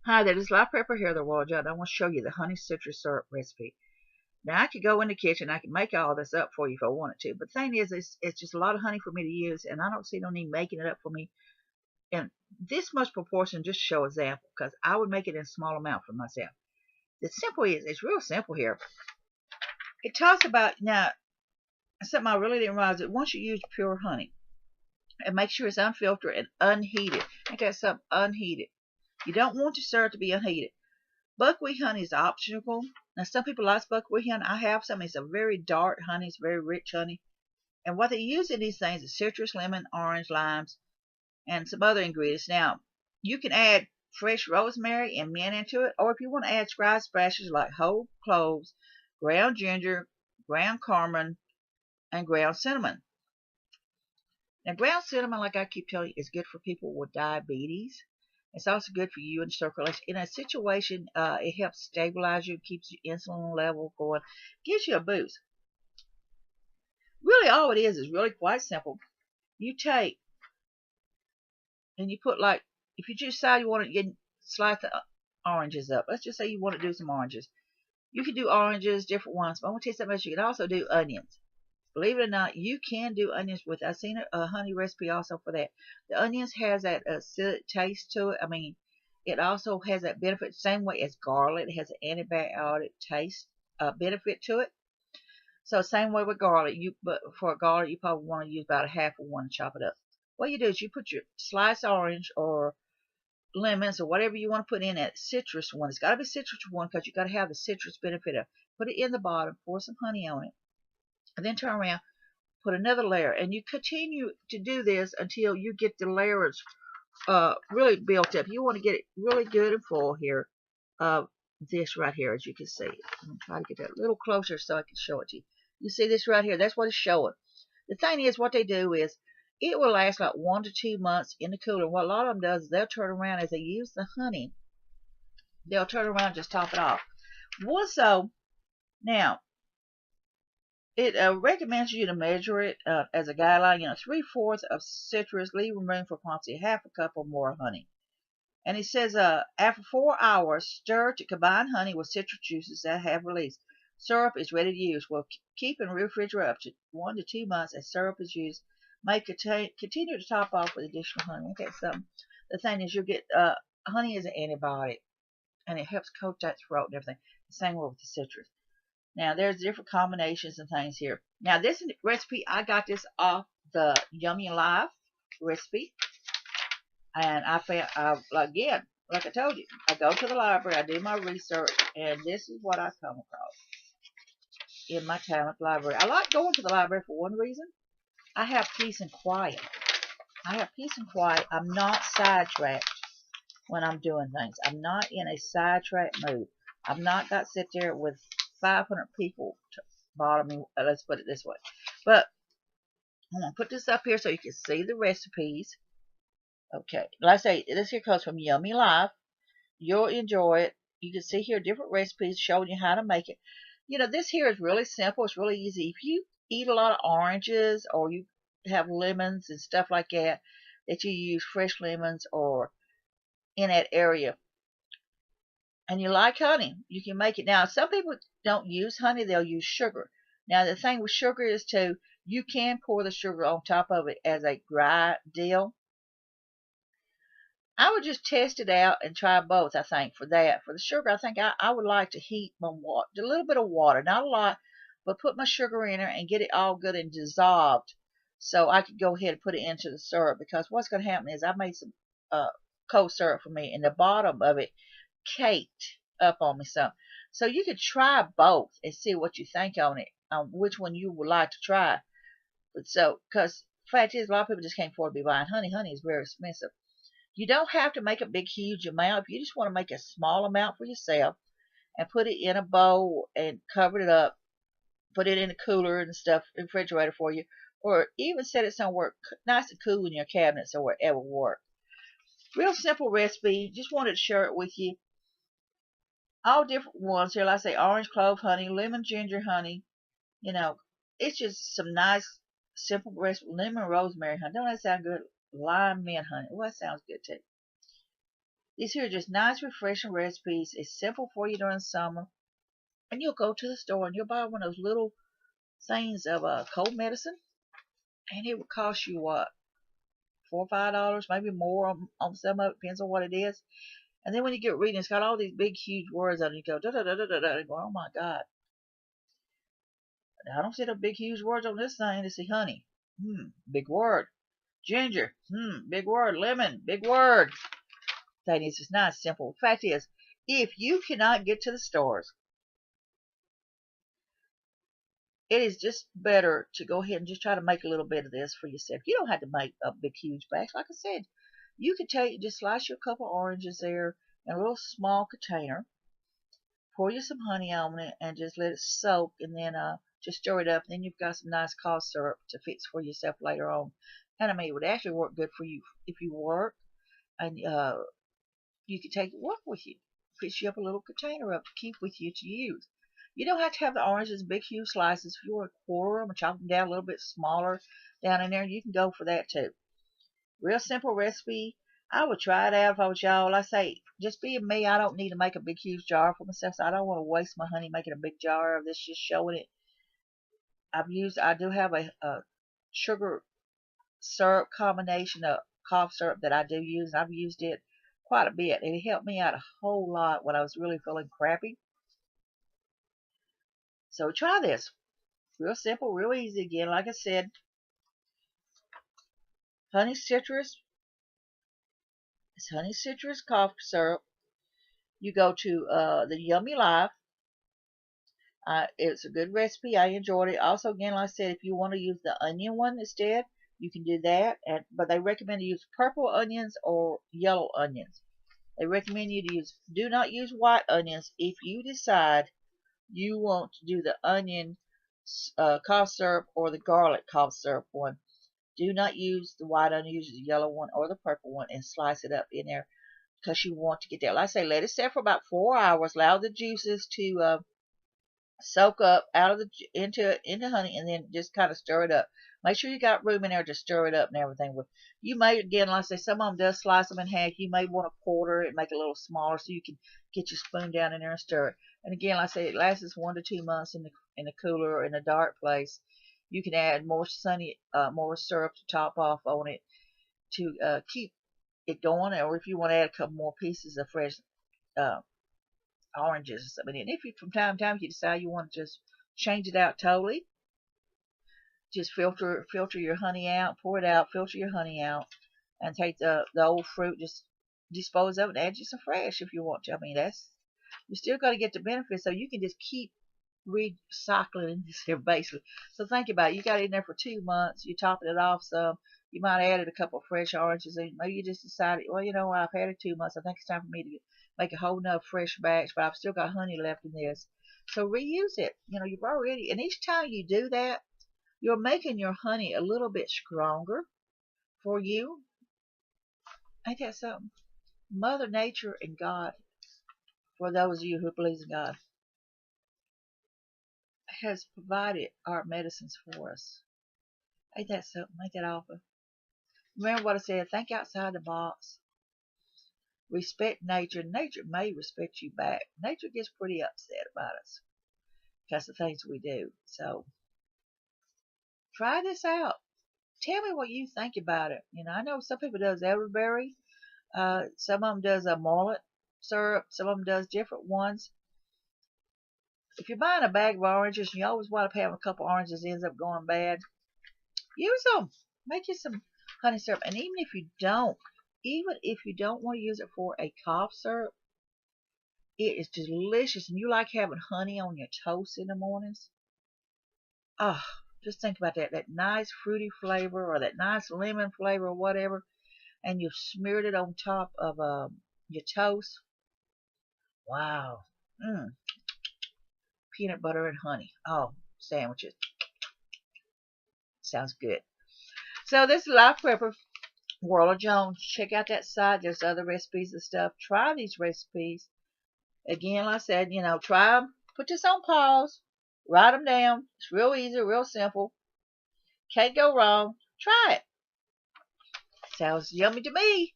Hi there, this is Live Prepper here, the Royal Judge. I want to show you the honey citrus syrup recipe. Now, I could go in the kitchen, I could make all this up for you if I wanted to, but the thing is, it's just a lot of honey for me to use, and I don't see no need making it up for me in this much proportion just to show example, because I would make it in a small amount for myself. The simple is, it's real simple here. It talks about, now, something I really didn't realize, that once you use pure honey, and make sure it's unfiltered and unheated. I got something unheated. You don't want your syrup to be unheated. Buckwheat honey is optional. Now, some people like buckwheat honey. I have some. It's a very dark honey. It's very rich honey. And what they use in these things is citrus, lemon, orange, limes, and some other ingredients. Now, you can add fresh rosemary and mint into it, or if you want to add dry spices like whole cloves, ground ginger, ground cardamom, and ground cinnamon. Now, ground cinnamon, like I keep telling you, is good for people with diabetes. It's also good for you in circulation. In a situation, it helps stabilize you, keeps your insulin level going, gives you a boost. Really, all it is really quite simple. You take and you put, like, if you just decide you want to slice the oranges up. Let's just say you want to do some oranges. You can do oranges, different ones. But I want to tell you something else. You can also do onions. Believe it or not, you can do onions with. I've seen a honey recipe also for that. The onions has that acidic taste to it. I mean, it also has that benefit, same way as garlic. It has an antibiotic taste benefit to it. So same way with garlic. But for garlic, you probably want to use about a half of one to chop it up. What you do is you put your sliced orange or lemons or whatever you want to put in that citrus one. It's got to be citrus one because you got to have the citrus benefit of. Put it in the bottom, pour some honey on it, and then turn around, put another layer, and you continue to do this until you get the layers really built up. You want to get it really good and full here of this right here, as you can see. I'm going to try to get that a little closer so I can show it to you. You see this right here? That's what it's showing. The thing is, what they do is, it will last like 1 to 2 months in the cooler. What a lot of them does is they'll turn around as they use the honey. They'll turn around and just top it off. So, now, it recommends you to measure it as a guideline. 3/4 of citrus, leave room for approximately half a cup or more honey. And it says, after 4 hours, stir to combine honey with citrus juices that have released. Syrup is ready to use. Will keep in refrigerator up to 1 to 2 months as syrup is used. May continue to top off with additional honey. Okay, so the thing is, you'll get honey is an antibiotic, and it helps coat that throat and everything. The same way with the citrus. Now, there's different combinations and things here. Now, this recipe, I got this off the Yummy Live recipe. And I found, again, like I told you, I go to the library, I do my research, and this is what I come across in my time at the library. I like going to the library for one reason. I have peace and quiet. I have peace and quiet. I'm not sidetracked when I'm doing things. I'm not in a sidetracked mood. I've not got to sit there with 500 people to bother me. Let's put it this way. But I'm going to put this up here so you can see the recipes. Okay, like I say, this here comes from Yummy Life. You'll enjoy it. You can see here different recipes showing you how to make it. This here is really simple. It's really easy. If you eat a lot of oranges or you have lemons and stuff like that, that you use fresh lemons or in that area, and you like honey, you can make it. Now, some people don't use honey. They'll use sugar. Now, the thing with sugar is, too, you can pour the sugar on top of it as a dry deal. I would just test it out and try both, I think, for that. For the sugar, I think I would like to heat my water, a little bit of water, not a lot, but put my sugar in there and get it all good and dissolved so I could go ahead and put it into the syrup. Because what's going to happen is I made some cold syrup for me, and the bottom of it caked up on me some. So you could try both and see what you think on it, which one you would like to try. But because the fact is, a lot of people just can't afford to be buying honey. Honey is very expensive. You don't have to make a big, huge amount. If you just want to make a small amount for yourself and put it in a bowl and cover it up, put it in a cooler and stuff, refrigerator for you, or even set it somewhere nice and cool in your cabinets or wherever work. Real simple recipe. Just wanted to share it with you. All different ones here. Like I say, orange clove honey, lemon ginger honey. It's just some nice, simple recipe. Lemon rosemary honey. Don't that sound good? Lime mint honey. Well, that sounds good too. These here are just nice, refreshing recipes. It's simple for you during summer. And you'll go to the store and you'll buy one of those little things of cold medicine. And it will cost you what? $4 or $5, maybe more on some of it. Depends on what it is. And then when you get reading, it's got all these big, huge words on it. You go, da da da da da da. And go, oh my God. Now, I don't see no big, huge words on this thing. Let's see, honey. Big word. Ginger. Big word. Lemon. Big word. Thing is, it's not simple. The fact is, if you cannot get to the stores, it is just better to go ahead and just try to make a little bit of this for yourself. You don't have to make a big, huge batch. Like I said, you could just slice your couple oranges there in a little small container. Pour you some honey on it and just let it soak, and then just stir it up. And then you've got some nice cough syrup to fix for yourself later on. And I mean, it would actually work good for you if you work, and you could take it work with you. Fix you up a little container up to keep with you to use. You don't have to have the oranges big, huge slices. If you want to quarter them and chop them down a little bit smaller down in there, you can go for that too. Real simple recipe. I would try it out if I was y'all. Like I say, just being me, I don't need to make a big, huge jar for myself. So I don't want to waste my honey making a big jar of this, just showing it. I do have a sugar syrup combination of cough syrup that I do use. I've used it quite a bit. It helped me out a whole lot when I was really feeling crappy. So try this. Real simple, real easy again. Like I said, honey citrus. It's honey citrus cough syrup. You go to the Yummy Life. It's a good recipe. I enjoyed it. Also, again, like I said, if you want to use the onion one instead, you can do that. But they recommend to use purple onions or yellow onions. They recommend you to do not use white onions if you decide you want to do the onion cough syrup or the garlic cough syrup one. Do not use the white onion, use the yellow one or the purple one and slice it up in there because you want to get that. Like I say, let it set for about 4 hours. Allow the juices to soak up out of into honey, and then just kind of stir it up. Make sure you got room in there to stir it up and everything. You may, again, like I say, some of them does slice them in half. You may want to quarter it and make it a little smaller so you can get your spoon down in there and stir it. And again, like I say, it lasts 1 to 2 months in the cooler or in a dark place. You can add more more syrup to top off on it to keep it going, or if you want to add a couple more pieces of fresh oranges or something. And if you, from time to time, you decide you want to just change it out totally, just filter your honey out, pour it out, filter your honey out, and take the old fruit, just dispose of it, and add you some fresh if you want to. I mean, you still got to get the benefits, so you can just keep recycling this here basically. So think about it. You got it in there for 2 months. You topping it off some. You might have added a couple of fresh oranges, and maybe you just decided, well, you know what, I've had it 2 months. I think it's time for me to make a whole nother fresh batch, but I've still got honey left in this. So reuse it. You've already, and each time you do that, you're making your honey a little bit stronger for you. Ain't that something? Mother Nature and God, for those of you who believe in God, has provided our medicines for us. Ain't that something? Ain't that awful? Remember what I said, think outside the box. Respect nature. Nature may respect you back. Nature gets pretty upset about us because of things we do. So try this out. Tell me what you think about it. I know some people does elderberry. Some of them does a mullet syrup. Some of them does different ones. If you're buying a bag of oranges and you always wind up having a couple oranges ends up going bad, use them. Make you some honey syrup. And even if you don't want to use it for a cough syrup, it is delicious. And you like having honey on your toast in the mornings. Oh, just think about that. That nice fruity flavor or that nice lemon flavor or whatever. And you've smeared it on top of your toast. Wow. Peanut butter and honey. Oh, sandwiches. Sounds good. So this is Life Prepper, World of Jones. Check out that site. There's other recipes and stuff. Try these recipes. Again, like I said, try them. Put this on pause. Write them down. It's real easy, real simple. Can't go wrong. Try it. Sounds yummy to me.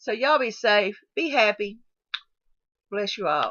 So y'all be safe. Be happy. Bless you all.